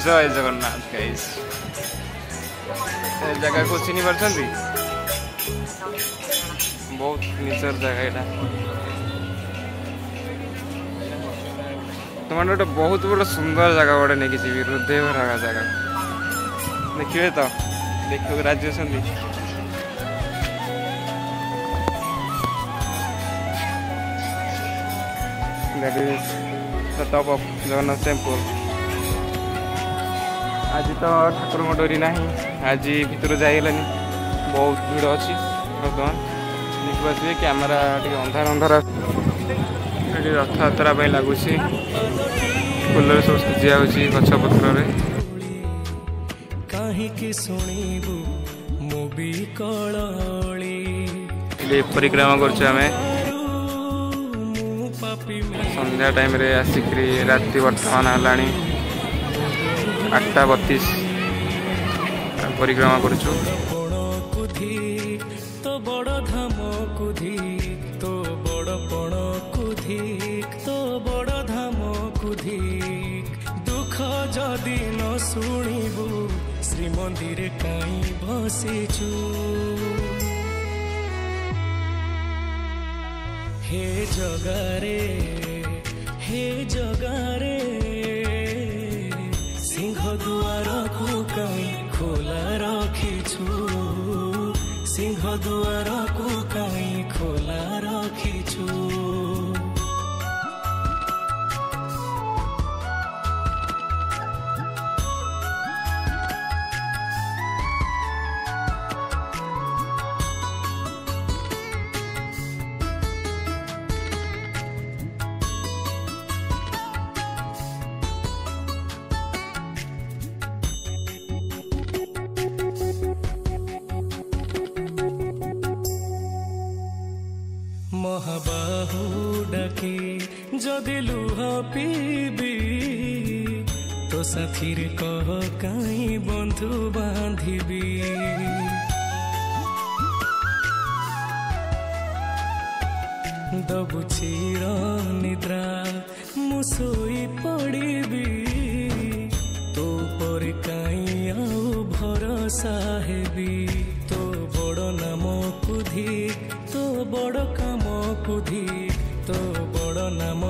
जय जगन्नाथ गाइस जगह को चिनी पार्टी बहुत निजर जगह यहाँ तुम गोटे बहुत बड़ा सुंदर जगह गोटे नहीं कि हृदय भरा जगह देखिए तो देखो राज्य That is the top of Jagannath temple. आज तो ठाकुर डोरी ना आज भीतर जाइलानी बहुत भीड़ अच्छी बर्तमान देखिए कैमेरा अंधार अंधार रथ यात्रा लगुच फूल सब सजा गछपत्र परिक्रमा करें संध्या टाइम रे आसिक राति वर्तमान है 8:32 परिक्रमा करुचु तो बड़ धाम कुधिक तो बड़ पण कुधिक तो बड़ धाम कुधिक दुख जदि न शुणिबु श्रीमंदिर काई बसिचु हे जगारे सिंह दुआर को कहीं खोला रखीछु सिंह दुआर को कहीं खोला रखीछु महाबाहु डाके जदि लुह पीबी तो साथीर कह कहीं बंधु बांधिबी दबु चिर निद्रा मुसोई पड़ीबी तो पर कहीं आउ भरोसा हेबी तो बड़ नाम कुधिक तो बड़ काम कुधिक तो बड़ नाम